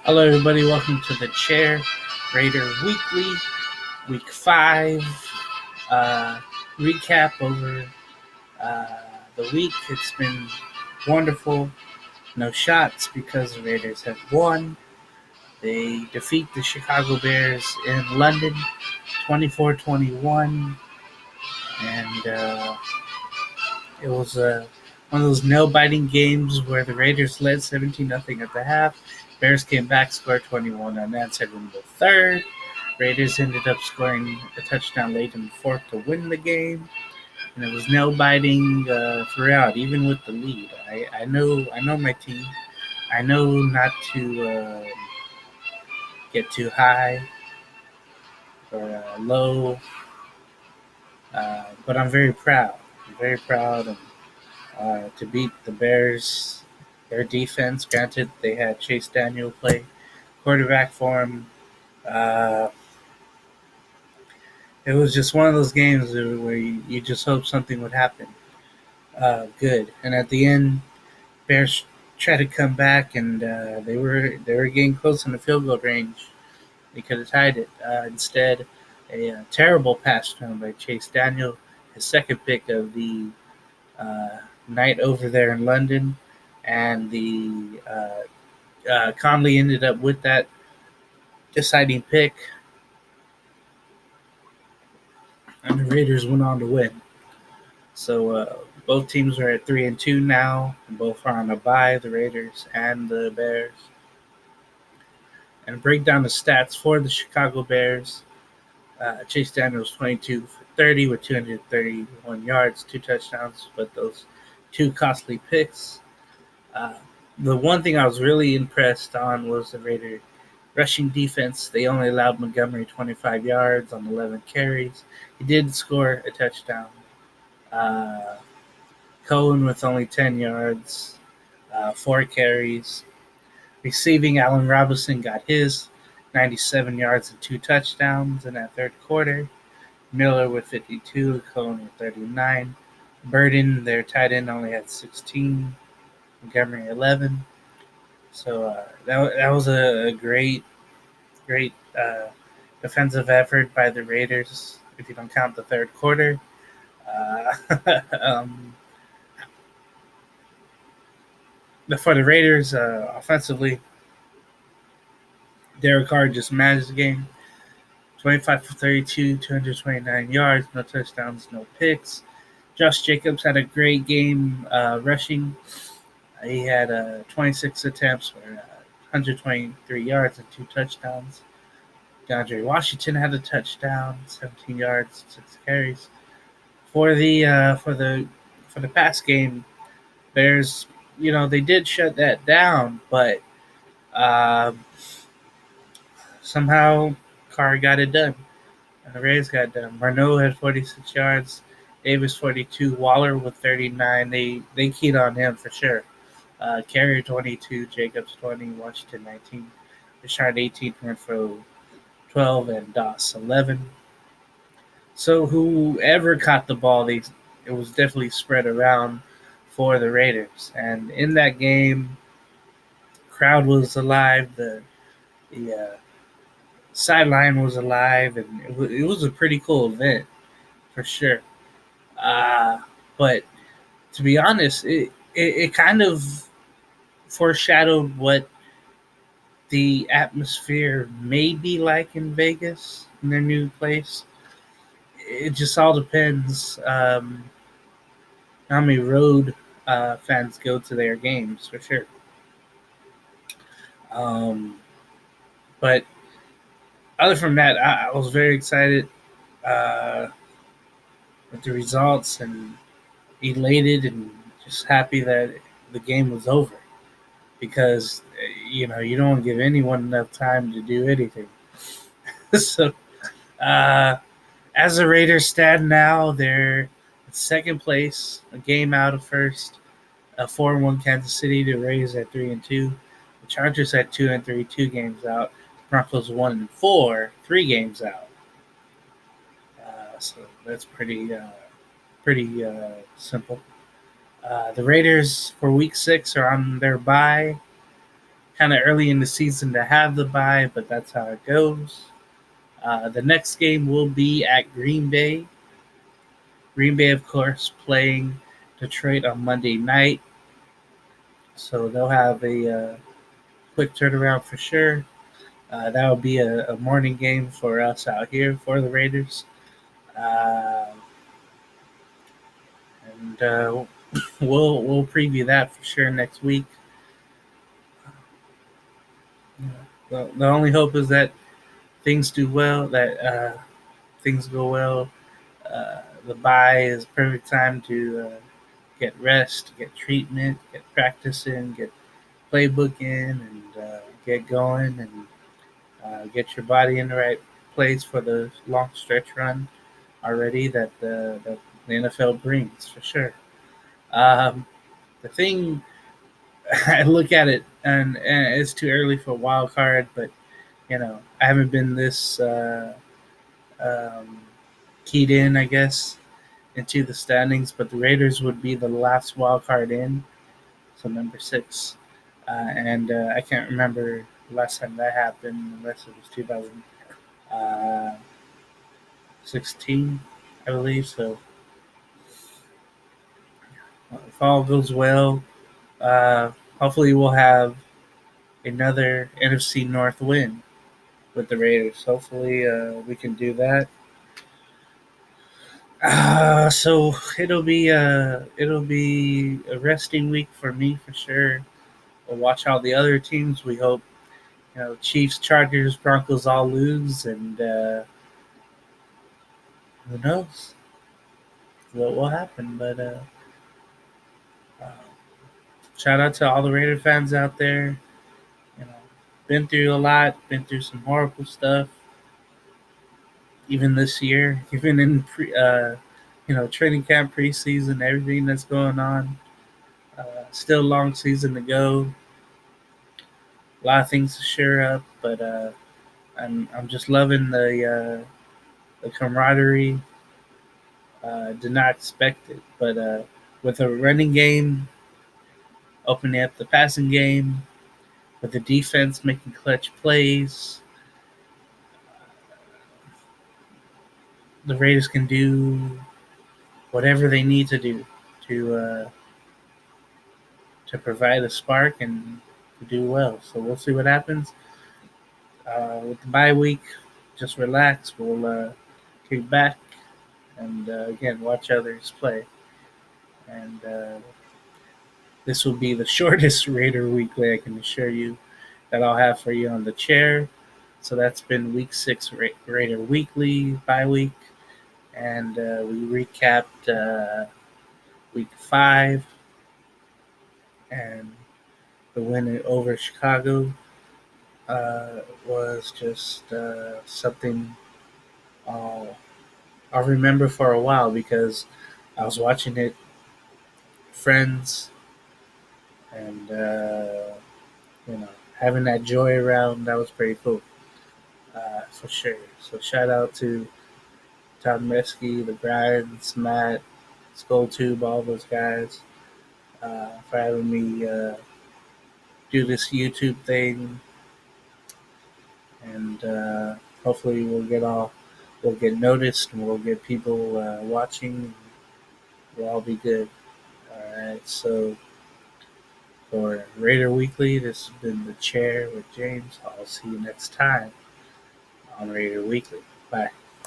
Hello, everybody. Welcome to the Chair Raider Weekly, Week 5 uh, recap over uh, the week. It's been wonderful. No shots because the Raiders have won. They defeat the Chicago Bears in London 24-21. And it was one of those nail biting games where the Raiders led 17-0 at the half. Bears came back, scored 21 unanswered in the third. Raiders ended up scoring a touchdown late in the fourth to win the game, and it was nail biting throughout, even with the lead. I know my team. I know not to get too high or low, but I'm very proud. I'm very proud to beat the Bears. Their defense, granted, they had Chase Daniel play quarterback for him. Uh, it was just one of those games where you just hope something would happen. Good. And at the end, Bears tried to come back, and they were getting close in the field goal range. They could have tied it. Instead, a terrible pass thrown by Chase Daniel, his second pick of the uh, night over there in London, and the Conley ended up with that deciding pick, and the Raiders went on to win. So both teams are at 3-2 now, and both are on a bye. The Raiders and the Bears. And break down the stats for the Chicago Bears. Chase Daniels 22 for 30 with 231 yards, two touchdowns, but those two costly picks. Uh, the one thing I was really impressed on was the Raider rushing defense. They only allowed Montgomery 25 yards on 11 carries. He did score a touchdown. Uh, Cohen with only 10 yards, four carries. Receiving, Allen Robinson got his 97 yards and two touchdowns in that third quarter. Miller with 52, Cohen with 39. Burden, their tight end, only had 16. Montgomery 11. So that was a great defensive effort by the Raiders. If you don't count the third quarter, uh, um, for the Raiders offensively, Derek Carr just managed the game. 25 for 32, 229 yards, no touchdowns, no picks. Josh Jacobs had a great game rushing. He had 26 attempts for 123 yards and two touchdowns. DeAndre Washington had a touchdown, 17 yards, six carries. For the pass game, Bears, they did shut that down, but uh, somehow Carr got it done. And the Rays got done. Marneau had 46 yards, Davis 42, Waller with 39. They keyed on him for sure. Carrier 22, Jacobs 20, Washington 19, Richard 18, Renfro 12, and Doss 11. So whoever caught the ball, it was definitely spread around for the Raiders. And in that game, crowd was alive. The sideline was alive, and it was a pretty cool event for sure. Uh, but to be honest, it kind of foreshadowed what the atmosphere may be like in Vegas in their new place. It just all depends how many road fans go to their games for sure. Um, but other from that, I was very excited uh, with the results and elated and just happy that the game was over because you don't give anyone enough time to do anything. So uh, as the Raiders stand now, they're in second place, a game out of first. 4-1 Kansas City to Rays at 3-2. The Chargers at 2-3, 2 games out. The Broncos 1-4, 3 games out. So that's pretty simple. The Raiders for Week 6 are on their bye. kind of early in the season to have the bye, but that's how it goes. The next game will be at Green Bay. Green Bay, of course, playing Detroit on Monday night, so they'll have a quick turnaround for sure. That will be a morning game for us out here for the Raiders, uh, and we'll preview that for sure next week. The only hope is that things do well, that things go well. The bye is perfect time to get rest, get treatment, get practice in, get playbook in, and get going and get your body in the right place for the long stretch run already that the NFL brings for sure. Um, the thing I look at it, and it's too early for a wild card, but I haven't been this um, keyed in, I guess, into the standings. But the Raiders would be the last wild card in, so number 6, and I can't remember the last time that happened, unless it was 2016, I believe. So if all goes well, uh, hopefully we'll have another NFC North win with the Raiders. Hopefully, we can do that. So it'll be a resting week for me for sure. We'll watch all the other teams. We hope Chiefs, Chargers, Broncos all lose, and who knows what will happen. But uh, shout out to all the Raider fans out there. You know, been through a lot, been through some horrible stuff. Even this year, even in training camp, preseason, everything that's going on. Still a long season to go. A lot of things to share up, but I'm just loving the camaraderie. Did not expect it, but with a running game, opening up the passing game, with the defense making clutch plays, the Raiders can do whatever they need to do to uh, to provide a spark and to do well. So we'll see what happens with the bye week. Just relax. We'll kick back and again watch others play. And this will be the shortest Raider Weekly, I can assure you, that I'll have for you on the chair. So that's been week 6 Raider Weekly bye week, and we recapped week 5 and the win over Chicago was just something I'll, I'll remember for a while because I was watching it, friends, and having that joy around. That was pretty cool for sure. So shout out to Tom Mesky, the Grinds, Matt, Skulltube, all those guys for having me do this YouTube thing, and hopefully we'll get noticed and we'll get people watching. We'll all be good. All right, so for Raider Weekly, this has been the Chair with James. I'll see you next time on Raider Weekly. Bye.